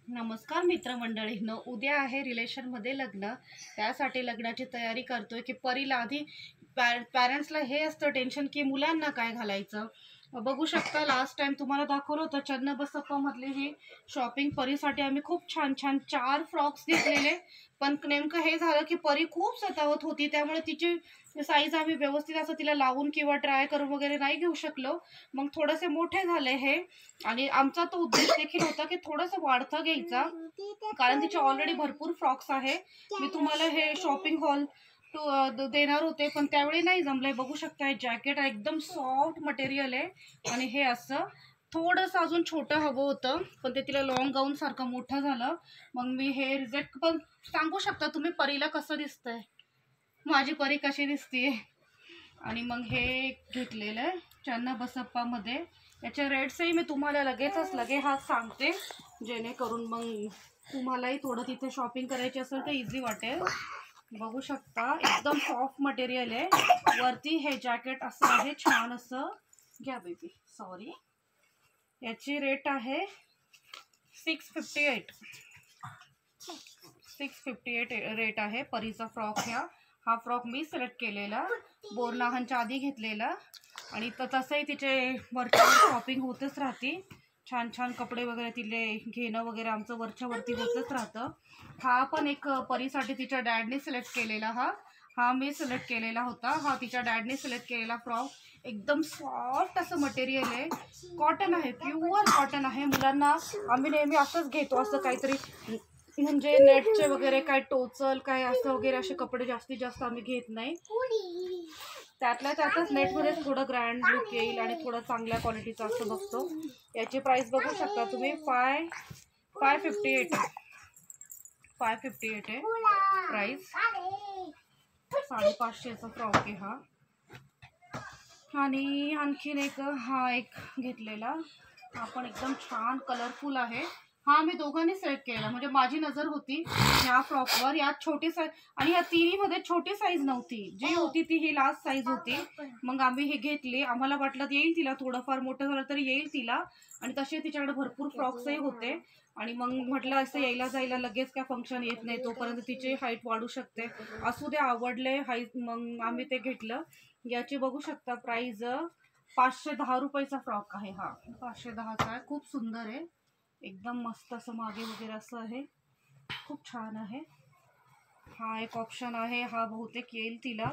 नमस्कार मित्रमंडळींनो, उद्या आहे रिलेशनमध्ये लग्न. त्यासाठी लग्नाची तयारी करतोय की परीला आधी पॅरेंट्सला हे असतं टेन्शन की मुलांना काय घालायचं. बघू शकता लास्ट टाइम तुम्हाला दाखवलं होतं चन्नबसप्पा मधली ही शॉपिंग परीसाठी आम्ही खूप छान छान 4 फ्रॉक्स घेतलेले. पण नेमकं हे झालं की परी खूप सतावत होती, त्यामुळे तिची साईज आम्ही व्यवस्थित असं तिला लावून किंवा ट्राय करून वगैरे नाही घेऊ शकलो. मग थोडेसे मोठे झाले हे. आणि आमचा तो उद्देश देखील होता की थोडंसं वाढतं घ्यायचा, कारण तिचे ऑलरेडी भरपूर फ्रॉक्स आहे. मी तुम्हाला हे शॉपिंग हॉल देणार होते, पण त्यावेळी नाही जमलंय. बघू शकता हे जॅकेट एकदम सॉफ्ट मटेरियल आहे आणि हे असं थोडंसं अजून छोटं हवं होतं, पण ते तिला लॉंग गाऊन सारखं मोठं झालं. मग मी हे रिजेक्ट. पण सांगू शकता तुम्ही परीला कसं दिसतंय, माझी परी कशी दिसतीये. आणि मग हे घेतलेलं आहे चन्नबसप्पामध्ये. याचे रेट्सही मी तुम्हाला लगे हा सांगते, जेणेकरून मग तुम्हालाही थोडं तिथे शॉपिंग करायची असेल तर इझी वाटेल. बघू शकता एकदम सॉफ्ट मटेरियल आहे. वरती हे जॅकेट असं आहे छान असं. घ्या बेबी, सॉरी. याची रेट आहे 658. 658 रेट आहे परीचा फ्रॉक. हा फ्रॉक मी सिलेक्ट केलेला, बोरनाहनच्या आधी घेतलेला. आणि तसंही तिचे वरच्यावर शॉपिंग होतच राहते. छान छान कपडे वगैरे तिले घेणं वगैरे आमचं वरच्या वरती होतच राहतं. हा पण एक परीसाठी तिच्या डॅडने सिलेक्ट केलेला. हा मी सिलेक्ट केलेला होता. हा तिच्या डॅडने सिलेक्ट केलेला फ्रॉक. एकदम सॉफ्ट असं मटेरियल आहे, कॉटन आहे, प्युअर कॉटन आहे. मुलांना आम्ही नेहमी असंच घेतो, असं काहीतरी म्हणजे नेटचे वगैरे काय टोचल काय असं वगैरे असे कपडे जास्तीत जास्त आम्ही घेत नाही. त्यातल्या त्यातच नेटमध्ये थोडं ग्रँड लुक येईल आणि थोडं चांगल्या क्वालिटीचं असं बघतो. याची प्राइस बघू शकता तुम्ही 558 आहे. 558 आहे प्राइस. 550चा फ्रॉक आहे हा. आणि आणखीन एक हा एक घेतलेला, हा पण एकदम छान कलरफुल आहे. हा मी दोघांनी सिलेक्ट केला, म्हणजे माझी नजर होती ह्या फ्रॉकवर. यात छोटी साईज आणि ह्या तिन्हीमध्ये छोटी साईज नव्हती, जी होती ती ही लास्ट साईज होती. मग आम्ही हे घेतले. आम्हाला वाटलं येईल तिला, थोडंफार मोठं झालं तरी येईल तिला. आणि तसे तिच्याकडे भरपूर फ्रॉक्सही होते. आणि मग म्हटलं असं यायला जायला लगेच काय फंक्शन येत नाही, तोपर्यंत तिची हाईट वाढू शकते. असू दे, आवडले हाईट, मग आम्ही ते घेतलं. याची बघू शकता प्राइस 510 रुपयाचा फ्रॉक आहे हा. 510चा आहे. खूप सुंदर आहे, एकदम मस्त असं मागे वगैरे असं आहे, खूप छान आहे. हा एक ऑप्शन आहे. हा बहुतेक येईल तिला,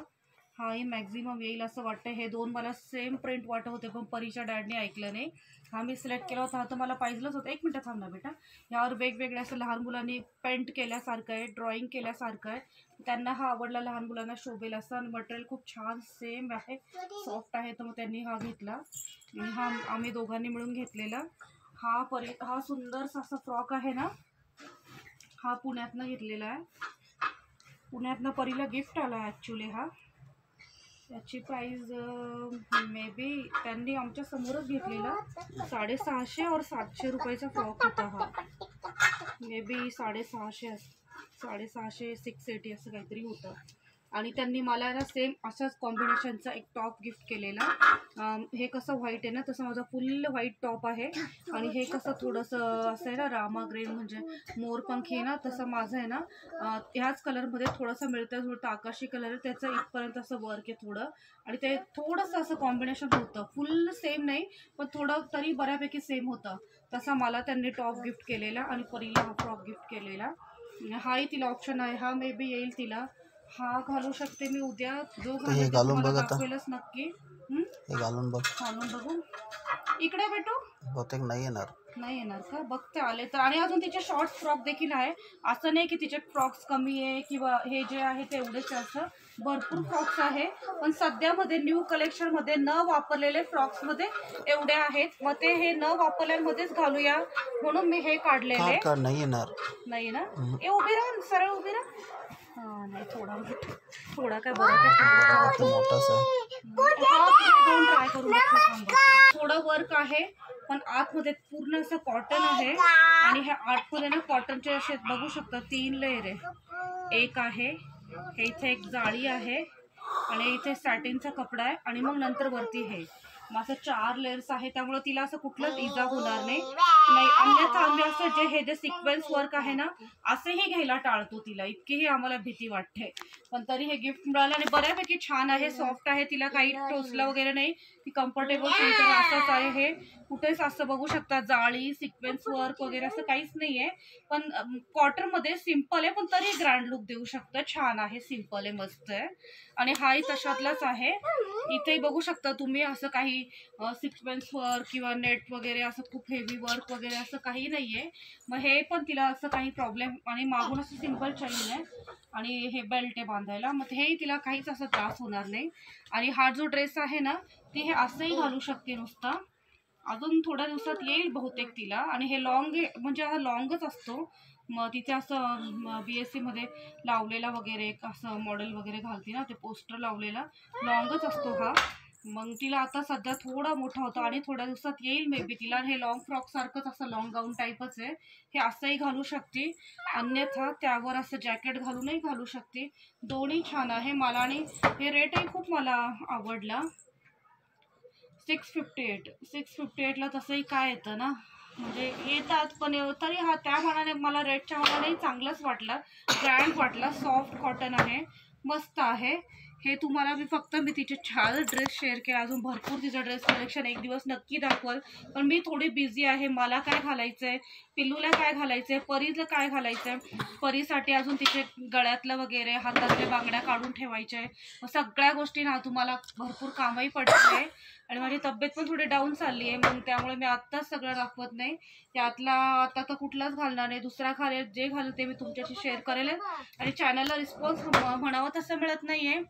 हाही मॅक्झिमम येईल असं वाटतं. हे दोन मला सेम प्रिंट वाटत होते, पण परीच्या डॅडने ऐकलं नाही. हा मी सिलेक्ट केला होता. हा तर मला पाहिजेलच होता. 1 मिनिट थांब ना बेटा. ह्यावर वेगवेगळे असं लहान मुलांनी पेंट केल्यासारखं आहे, ड्रॉइंग केल्यासारखं आहे. त्यांना हा आवडला, लहान मुलांना शोभेल असं. आणि मटेरियल खूप छान सेम आहे, सॉफ्ट आहे. तर मग त्यांनी हा घेतला आणि हा आम्ही दोघांनी मिळून घेतलेला. हा सुंदरसा असा फ्रॉक आहे ना, हा पुण्यातनं घेतलेला आहे. पुण्यातनं परीला गिफ्ट आला ॲक्च्युली हा. याची प्राइस मे बी त्यांनी आमच्या समोरच घेतलेला. 650 और 700 रुपयाचा फ्रॉक होता हा. मे बी 650 680 असं काहीतरी होतं. आणि त्यांनी मला ना सेम अशाच कॉम्बिनेशनचा एक टॉप गिफ्ट केलेला. हे कसं व्हाईट आहे ना, तसं माझा फुल व्हाईट टॉप आहे. आणि हे कसं थोडंसं असं आहे ना, रामा ग्रीन म्हणजे मोरपंखी आहे ना, तसं माझं आहे ना ह्याच कलरमध्ये थोडंसं मिळतं आकाशी कलर आहे त्याचं. इथपर्यंत असं वर्क आहे थोडं, आणि ते थोडंसं असं कॉम्बिनेशन होतं. फुल सेम नाही, पण थोडं तरी बऱ्यापैकी सेम होतं. तसा मला त्यांनी टॉप गिफ्ट केलेला आणि परीला हा फ्रॉक गिफ्ट केलेला. हाही तिला ऑप्शन आहे. हा मे बी येईल तिला. हा घालू शकते मी उद्या. जो घालून तुम्हाला दाखवेलच नक्की. हे घालून बघू. इकडे भेटू. बहुतेक नाही येणार का, बघते आले तर. आणि अजून तिचे शॉर्ट फ्रॉक देखील आहे. असं नाही की तिचे फ्रॉक्स कमी आहे किंवा हे जे आहे ते एवढेच. असं भरपूर फ्रॉक्स आहे, पण सध्यामध्ये न्यू कलेक्शन मध्ये न वापरलेले फ्रॉक्स मध्ये एवढे आहेत. मग ते हे न वापरल्यामध्येच घालूया म्हणून मी हे काढलेले. नाही ना, हे उभी राहा, सरळ उभी राहा. हा नाही, थोडा काय बरं दोन ट्राय करू. थोडं वर्क आहे, पण आतमध्ये पूर्ण असं कॉटन आहे. आणि ह्या आतमध्ये ना कॉटनचे असे बघू शकता 3 लेयर आहे. एक आहे हे, इथे एक जाळी आहे आणि इथे सॅटिनचा कपडा आहे. आणि मग नंतर वरती हे असं 4 लेयर्स आहे, त्यामुळे तिला असं कुठलंच इजा होणार नाही. अन्यथा आम्ही असं हे जे सिक्वेन्स वर्क आहे ना असेही घ्यायला टाळतो तिला, इतकीही आम्हाला भीती वाटते. पण तरी हे गिफ्ट मिळालं आणि बऱ्यापैकी छान आहे, सॉफ्ट आहे, तिला काही टोचलं वगैरे नाही, ती कम्फर्टेबल सेंटर असंच आहे. हे कुठेच असं बघू शकता जाळी सिक्वेन्स वर्क वगैरे असं काहीच नाहीये. पण कॉटन मध्ये सिंपल आहे, पण तरी ग्रँड लुक देऊ शकतं. छान आहे, सिंपल आहे, मस्त आहे. आणि हाही तशातलाच आहे. इथे बघू शकता तुम्ही असं काही सिक्वेन्स वर्क किंवा नेट वगैरे असं खूप हेवी वर्क वगैरे असं काही नाहीये. मग हे पण तिला असं काही प्रॉब्लेम, आणि मागून असं सिंपल चैन आहे आणि हे बेल्ट आहे बांधायला, मग हे तिला काहीच असं त्रास होणार नाही. आणि हा जो ड्रेस आहे ना ती हे असंही घालू शकते नुसतं. अजून थोड्या दिवसात येईल बहुतेक तिला. आणि हे लॉंग म्हणजे हा लॉंगच असतो. मग तिथे असं BSc मध्ये लावलेला वगैरे असं मॉडेल वगैरे घालते ना, ते पोस्टर लावलेला लॉंगच असतो हा. मग तिला आता सध्या थोडा मोठा होता आणि थोड्या दिवसात येईल मे बी तिला. हे लॉंग फ्रॉक सारखंच असं लॉंग गाऊन टाईपच आहे. हे असंही घालू शकते, अन्यथा त्यावर असं जॅकेट घालूनही घालू शकते. दोन्ही छान आहे मला. आणि हे रेटही खूप मला आवडला. 658 ला तसंही काय येतं ना, म्हणजे येतात पण तरी हा त्या मानाने मला रेटच्या मानाने चांगलंच वाटलं, ब्रँड वाटला. सॉफ्ट कॉटन आहे, मस्त आहे. हे तुम्हाला मी तिचे छान ड्रेस शेअर केला. अजून भरपूर तिचं ड्रेस कलेक्शन एक दिवस नक्की दाखवल. पण मी थोडी बिझी आहे. मला काय घालायचंय, पिल्लूला काय घालायचंय, परीला काय घालायचंय, परीसाठी अजून तिचे गळ्यातलं वगैरे हातातल्या बांगड्या काढून ठेवायच्या. सगळ्या गोष्टी ना तुम्हाला भरपूर कामही पडते आहे. आणि माझी तब्येत पण थोडी डाऊन चालली आहे, मग त्यामुळे मी आत्ताच सगळं दाखवत नाही. त्यातला आता तर कुठलाच घालणार नाही, दुसरा घालेल. जे घालेल ते मी तुमच्याशी शेअर करेल. आणि चॅनलला रिस्पॉन्स म्हणावं तसं मिळत नाहीये,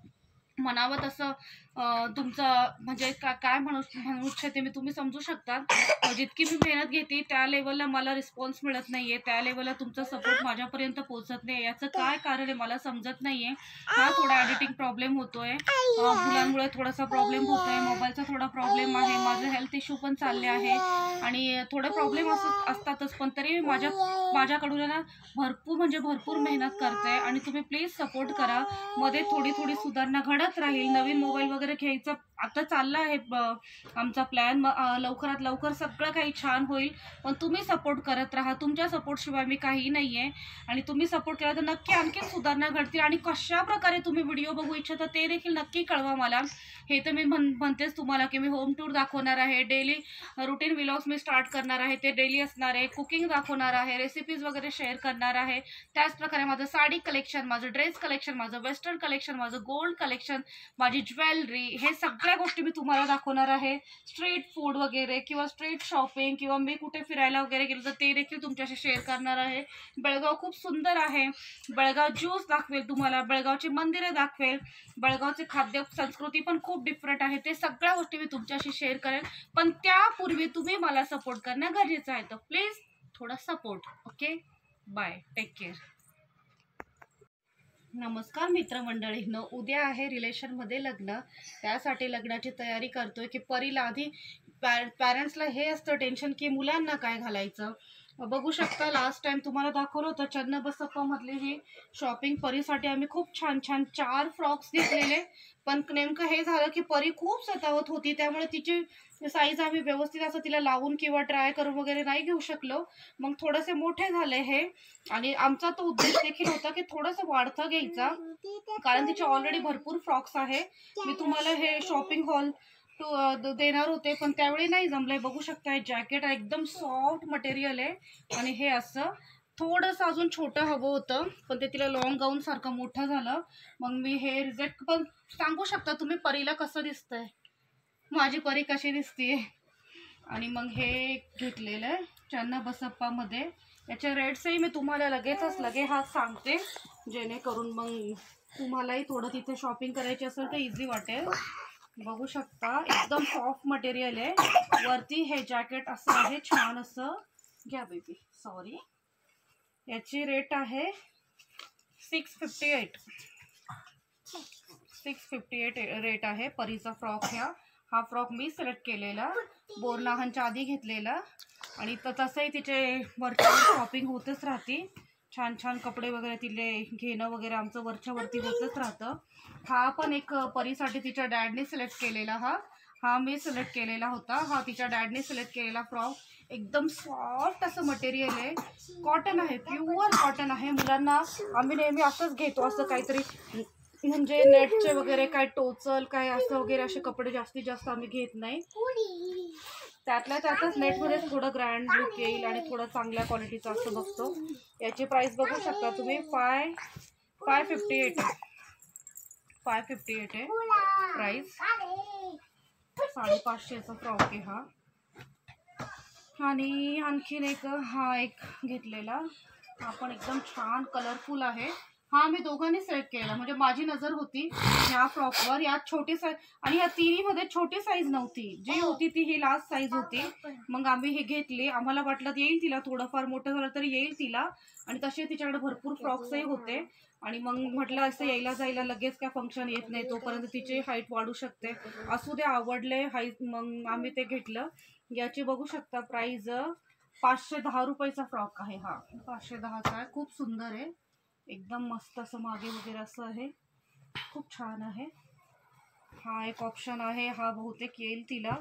म्हणावं तसं तुमचं म्हणजे काय म्हणू इच्छिते मी, तुम्ही समजू शकता. जितकी मी मेहनत घेते त्या लेवलला मला रिस्पॉन्स मिळत नाहीये, त्या लेवलला तुमचा सपोर्ट माझ्यापर्यंत पोहोचत नाही. याचं काय कारण आहे मला समजत नाहीये. हा थोडा एडिटिंग प्रॉब्लेम होतोय, मुलांमुळे थोडासा प्रॉब्लेम होतोय, मोबाईलचा थोडा प्रॉब्लेम आहे, माझं हेल्थ इश्यू पण चालले आहे आणि थोडे प्रॉब्लेम असतातच. पण तरी माझ्याकडून ना भरपूर मेहनत करते आणि तुम्ही प्लीज सपोर्ट करा. मध्ये थोडी सुधारणा घडत राहील. नवीन मोबाईल वगैरे घ्यायचं आता चाललं आहे आमचा प्लॅन. लवकरात लवकर सगळं काही छान होईल, पण तुम्ही सपोर्ट करत राहा. तुमच्या सपोर्टशिवाय मी काही नाहीये. आणि तुम्ही सपोर्ट केला तर नक्की आणखी सुधारणा घडतील. आणि कशा प्रकारे तुम्ही व्हिडिओ बघू इच्छिता ते देखील नक्की कळवा मला. हे तर मी म्हणतेच तुम्हाला की मी होम टूर दाखवणार आहे, डेली रुटीन व्लॉग्स मी स्टार्ट करणार आहे, ते डेली असणार आहे, कुकिंग दाखवणार आहे, रेसिपीज वगैरे शेअर करणार आहे. त्याच प्रकारे माझं साडी कलेक्शन, माझं ड्रेस कलेक्शन, माझं वेस्टर्न कलेक्शन, माझं गोल्ड कलेक्शन, माझी ज्वेलरी, हे सगळ्या गोष्टी मी तुम्हाला दाखवणार आहे. स्ट्रीट फूड वगैरे किंवा स्ट्रीट शॉपिंग किंवा मी कुठे फिरायला वगैरे गेलो तर ते देखील तुमच्याशी शेअर करणार आहे. बेळगाव खूप सुंदर आहे, बेळगाव ज्यूस दाखवेल तुम्हाला, बेळगावची मंदिरे दाखवेल, बेळगावचे खाद्य संस्कृती पण खूप डिफरंट आहे. ते सगळ्या गोष्टी मी तुमच्याशी शेअर करेल, पण त्यापूर्वी तुम्ही मला सपोर्ट करणं गरजेचं आहे. तर प्लीज थोडा support. Okay, bye, take care. नमस्कार मित्रमंडळींनो, उद्या आहे रिलेशनमध्ये लग्न. त्यासाठी लग्नाची तयारी करतोय की परीला आधी पॅरेंट्सला हे असतं टेन्शन की मुलांना काय घालायचं. बघू शकता लास्ट टाइम तुम्हाला दाखवलं होतं चन्नबसप्पा मधली ही शॉपिंग. परीसाठी आम्ही खूप छान 4 फ्रॉक्स घेतलेले. पण नेमकं हे झालं की परी खूप सतावत होती, त्यामुळे तिची साईज आम्ही व्यवस्थित असं तिला लावून किंवा ट्राय करून वगैरे नाही घेऊ शकलो. मग थोडेसे मोठे झाले हे. आणि आमचा तो उद्देश देखील होता की थोडंसं वाढतं घ्यायचा, कारण तिचे ऑलरेडी भरपूर फ्रॉक्स आहे. मी तुम्हाला हे शॉपिंग हॉल देणार होते, पण त्यावेळी नाही जमलंय. बघू शकता जॅकेट एकदम सॉफ्ट मटेरियल आहे आणि हे असं थोडंसं अजून छोटं हवं होतं, पण ते तिला लॉंग गाऊन सारखं मोठं झालं. मग मी हे रिजेक्ट. पण सांगू शकता तुम्ही परीला कसं दिसतंय, माझी परी कशी दिसतीये. आणि मग हे घेतलेलं आहे चन्नबसप्पामध्ये. याचे रेट्सही मी तुम्हाला लगेच सांगते, जेणेकरून मग तुम्हालाही थोडं तिथे शॉपिंग करायची असेल तर इझी वाटेल. बघू शकता एकदम सॉफ्ट मटेरियल आहे. वरती हे जॅकेट असं आहे छान असं. घ्या बेबी, सॉरी. याची रेट आहे 658 रेट आहे. परीचा फ्रॉक हा फ्रॉक मी सिलेक्ट केलेला, बोरनाहनच्या आधी घेतलेला. आणि तसंही तिचे वरच्यावर शॉपिंग होतच राहते. छान कपडे वगैरे तिले घेणं वगैरे आमचं वरती होतच राहतं. हा पण एक परीसाठी तिच्या डॅडने सिलेक्ट केलेला. हा मी सिलेक्ट केलेला होता, हा तिच्या डॅडने सिलेक्ट केलेला फ्रॉक. एकदम सॉफ्ट असं मटेरियल आहे, कॉटन आहे, प्युअर कॉटन आहे. मुलांना आम्ही नेहमी असंच घेतो, असं काहीतरी म्हणजे नेटचे वगैरे काय टोचल काय असं वगैरे असे कपडे जास्तीत जास्त आम्ही घेत नाही. त्यातल्या त्यातच नेटमध्ये थोडं ग्रँड लुक येईल आणि थोडं चांगल्या क्वालिटीचं असं बघतो. याची प्राइस बघू शकता तुम्ही 558 आहे. 558 आहे प्राइस. 550चा फ्रॉक आहे हा. आणि आणखीन एक हा एक घेतलेला, हा पण एकदम छान कलरफुल आहे. हा मी दोघांनी सिलेक्ट केला, म्हणजे माझी नजर होती ह्या फ्रॉकवर. यात छोटी साईज आणि ह्या तिन्हीमध्ये छोटी साईज नव्हती, जी होती ती ही लास्ट साईज होती. मग आम्ही हे घेतले. आम्हाला वाटलं येईल तिला, थोडंफार मोठं झालं तरी येईल तिला. आणि तसे तिच्याकडे भरपूर फ्रॉक्सही होते. आणि मग म्हटलं असं यायला जायला लगेच काय फंक्शन येत नाही, तोपर्यंत तिची हाईट वाढू शकते, असू दे आवडले हाईट. मग आम्ही ते घेतलं. याची बघू शकता प्राइस 510 रुपयाचा फ्रॉक आहे हा. 510चा आहे, खूप सुंदर आहे, एकदम मस्त असं मागे वगैरे असं आहे, खूप छान आहे. हा एक ऑप्शन आहे, हा बहुतेक येईल तिला,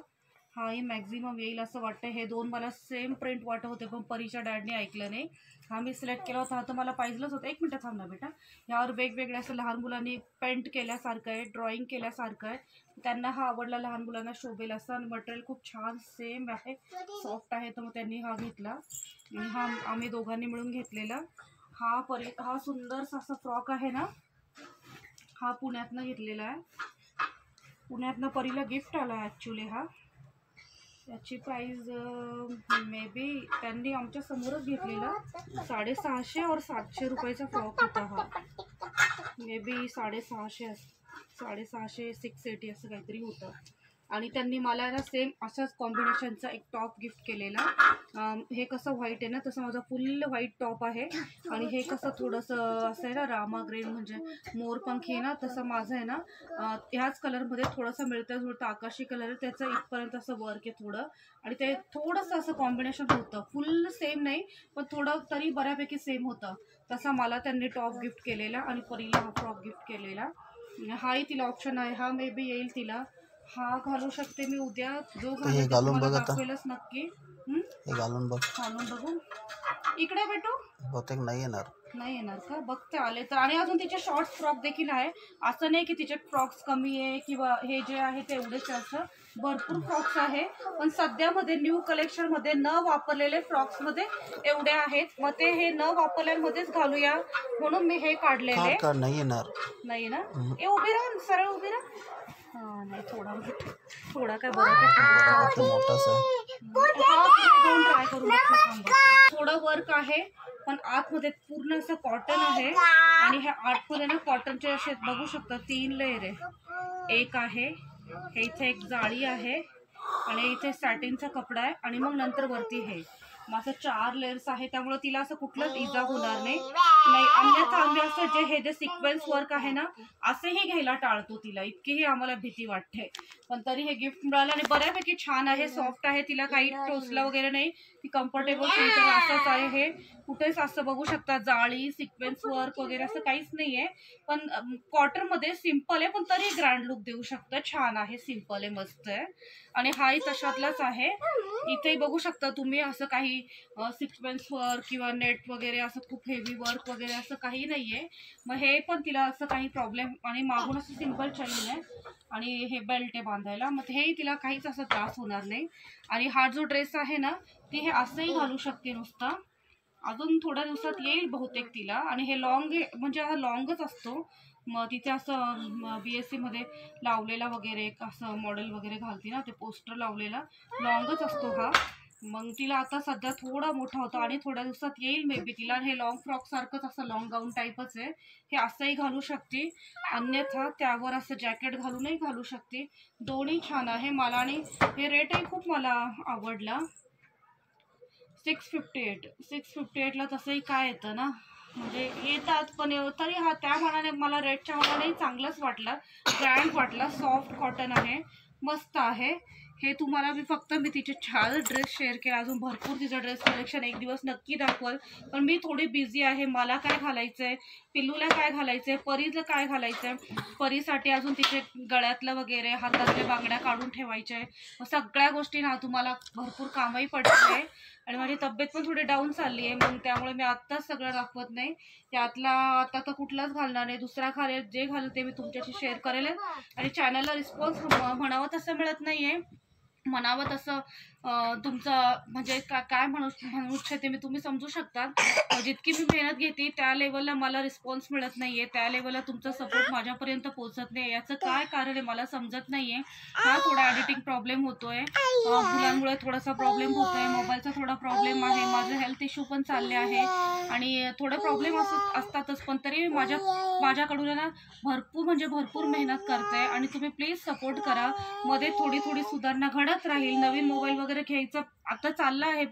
हाही मॅक्झिमम येईल असं वाटतं. हे दोन मला सेम प्रिंट वाटत होते, पण परीच्या डॅडने ऐकलं नाही. हा मी सिलेक्ट केला होता, हा तर मला पाहिजेलच होतं. एक मिनटं थांब ना बेटा. ह्यावर वेगवेगळे असं लहान मुलांनी पेंट केल्यासारखं आहे, ड्रॉइंग केल्यासारखं आहे, त्यांना हा आवडला, लहान मुलांना शोभेल असं. आणि मटेरियल खूप छान सेम आहे, सॉफ्ट आहे, तर मग त्यांनी हा घेतला. आणि हा आम्ही दोघांनी मिळून घेतलेला. हा सुंदरसा असा फ्रॉक आहे ना, हा पुण्यातनं घेतलेला आहे. पुण्यातनं परीला गिफ्ट आला ॲक्च्युली हा. याची प्राइस मे बी त्यांनी आमच्या समोरच घेतलेला, 650 और 700 रुपयाचा फ्रॉक होता हा. मे बी 650 680 असं काहीतरी होतं. आणि त्यांनी मला ना सेम अशाच कॉम्बिनेशनचा एक टॉप गिफ्ट केलेला. हे कसं व्हाईट आहे ना, तसं माझा फुल व्हाईट टॉप आहे. आणि हे कसं थोडंसं असं आहे ना, रामा ग्रीन म्हणजे मोरपंखी आहे ना, तसं माझं आहे ना ह्याच कलरमध्ये थोडंसं मिळतं आकाशी कलर आहे, त्याचं इथपर्यंत असं वर्क आहे थोडं. आणि ते थोडंसं असं कॉम्बिनेशन होतं, फुल सेम नाही पण थोडं तरी बऱ्यापैकी सेम होतं. तसा मला त्यांनी टॉप गिफ्ट केलेला आणि परीला हा फ्रॉक गिफ्ट केलेला. हाही तिला ऑप्शन आहे, हा मे बी येईल तिला. हा घालू शकते मी उद्या, जो घालून तुम्हाला दाखवेलच नक्की. हे घालून बघू. इकडे भेटू, बहुतेक नाही येणार का बघते आले तर. आणि अजून तिचे शॉर्ट फ्रॉक देखील आहे, असं नाही की तिचे फ्रॉक्स कमी आहे किंवा हे जे आहे ते एवढेच. असं भरपूर फ्रॉक्स आहे, पण सध्यामध्ये न्यू कलेक्शन मध्ये न वापरलेले फ्रॉक्स मध्ये एवढे आहेत. मग ते हे न वापरल्यामध्येच घालूया म्हणून मी हे काढलेले. नाही ना हे उभी राहा, सरळ उभी राहा. हा नाही, थोडा काय बरं दोन ट्राय करू शकतो. थोडं वर्क आहे, पण आतमध्ये पूर्ण असं कॉटन आहे. आणि हे आतमध्ये ना कॉटनचे असे बघू शकता 3 लेयर आहे. एक आहे हे, इथे एक जाळी आहे, आणि इथे सॅटिनचा कपडा आहे, आणि मग नंतर वरती हे माझं 4 लेयर्स आहे. त्यामुळे तिला असं कुठलंच इजा होणार नाही. अन्यथा आम्ही असं हे जे सिक्वेन्स वर्क आहे ना, असेही घ्यायला टाळतो तिला, इतकीही आम्हाला भीती वाटते. पण तरी हे गिफ्ट मिळालं आणि बऱ्यापैकी छान आहे, सॉफ्ट आहे, तिला काही टोचलं वगैरे नाही, ती कम्फर्टेबल फील असंच आहे. हे कुठेच असं बघू शकता जाळी सिक्वेन्स वर्क वगैरे असं काहीच नाहीये. पण कॉटन मध्ये सिम्पल आहे, पण तरी ग्रँड लुक देऊ शकतं. छान आहे, सिम्पल आहे, मस्त आहे. आणि हाही तशातलाच आहे. इथे बघू शकता तुम्ही असं काही सिक्वेन्स वर्क किंवा नेट वगैरे असं खूप हेवी वर्क वगैरे असं काही नाहीये. मग हे पण तिला असं काही प्रॉब्लेम, आणि मागून असं सिम्पल चैन आहे, आणि हे बेल्ट आहे बांधायला, मग हेही तिला काहीच असं त्रास होणार नाही. आणि हा जो ड्रेस आहे ना, ती हे असंही घालू शकते नुसतं. अजून थोड्या दिवसात येईल बहुतेक तिला. आणि हे लॉंग म्हणजे हा लॉंगच असतो. मग तिथे असं BSc मध्ये लावलेला वगैरे असं मॉडेल वगैरे घालते ना, ते पोस्टर लावलेला लॉंगच असतो हा. मग तिला आता सध्या थोडा मोठा होता, आणि थोड्या दिवसात येईल मे बी तिला. हे लॉंग फ्रॉक सारखंच असं लॉंग गाऊन टाईपच आहे, हे असंही घालू शकते, अन्यथा त्यावर असं जॅकेट घालूनही घालू शकते. दोन्ही छान आहे मला. आणि हे रेटही खूप मला आवडला, 658ला. तसंही काय येतं ना, म्हणजे येतात, पण तरी हा त्या मानाने मला रेटच्या मानाने चांगलंच वाटलं, ब्रँड वाटला. सॉफ्ट कॉटन आहे, मस्त आहे. हे तुम्हाला मी तिचे 4 ड्रेस शेअर केले. अजून भरपूर तिचं ड्रेस कलेक्शन एक दिवस नक्की दाखवल. पण मी थोडी बिझी आहे. मला काय घालायचंय, पिल्लूला काय घालायचंय, परीला काय घालायचंय, परीसाठी अजून तिचे गळ्यातलं वगैरे हातातल्या बांगड्या काढून ठेवायच्या. सगळ्या गोष्टी ना तुम्हाला भरपूर कामही पडते आणि माझी तब्येत पण थोडी डाऊन चालली आहे. मग त्यामुळे मी आत्ताच सगळं दाखवत नाही. त्यातला आता तर कुठलाच घालणार नाही. दुसरा घालेल, जे घालेल ते मी तुमच्याशी शेअर करेल. आणि चॅनलला रिस्पॉन्स म्हणावं तसं मिळत नाहीये, म्हणावं तसं तुमचं म्हणजे काय म्हणू इच्छिते मी, तुम्ही समजू शकता. जितकी मी मेहनत घेते त्या लेवलला मला रिस्पॉन्स मिळत नाहीये, त्या लेवलला तुमचा सपोर्ट माझ्यापर्यंत पोहोचत नाही. याचं काय कारण आहे मला समजत नाहीये. हा थोडा एडिटिंग प्रॉब्लेम होतोय, मुलांमुळे थोडासा प्रॉब्लेम होतोय, मोबाईलचा थोडा प्रॉब्लेम आहे, माझं हेल्थ इश्यू पण चालले आहे आणि थोडे प्रॉब्लेम असतातच. पण तरी माझ्याकडून ना भरपूर मेहनत करते आणि तुम्ही प्लीज सपोर्ट करा. मध्ये थोडी सुधारणा घडत राहील. नवीन मोबाईल वगैरे घ्यायचं आता चाललं आहे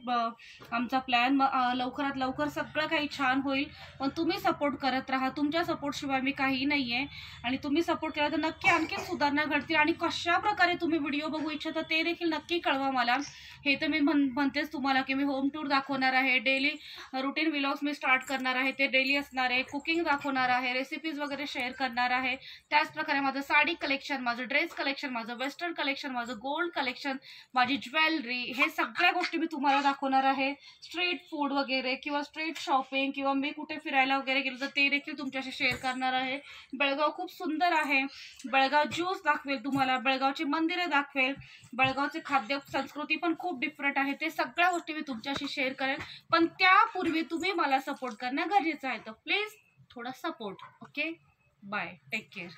आमचा प्लॅन. लवकरात लवकर सगळं काही छान होईल. पण तुम्ही सपोर्ट करत राहा. तुमच्या सपोर्टशिवाय मी काही नाही आहे आणि तुम्ही सपोर्ट केला तर नक्की आणखी सुधारणा घडतील. आणि कशा प्रकारे तुम्ही व्हिडिओ बघू इच्छिता ते देखील नक्की कळवा मला. हे तर मी म्हणतेच तुम्हाला की मी होम टूर दाखवणार आहे, डेली रुटीन व्लॉग्स मी स्टार्ट करणार आहे, ते डेली असणार आहे, कुकिंग दाखवणार आहे, रेसिपीज वगैरे शेअर करणार आहे. त्याचप्रकारे माझं साडी कलेक्शन, माझं ड्रेस कलेक्शन, माझं वेस्टर्न कलेक्शन, माझं गोल्ड कलेक्शन, माझी ज्वेलरी, हे सगळ्या गोष्टी मी तुम्हाला दाखवणार आहे. स्ट्रीट फूड वगैरे किंवा स्ट्रीट शॉपिंग किंवा मी कुठे फिरायला वगैरे गेलो तर ते देखील तुमच्याशी शेअर करणार आहे. बेळगाव खूप सुंदर आहे. बेळगाव ज्यूस दाखवेल तुम्हाला, बेळगावची मंदिरे दाखवेल, बेळगावचे खाद्य संस्कृती पण खूप डिफरंट आहे. ते सगळ्या गोष्टी मी तुमच्याशी शेअर करेल. पण त्यापूर्वी तुम्ही मला सपोर्ट करणं गरजेचं आहे. तर प्लीज थोडा support. Okay, bye, take care.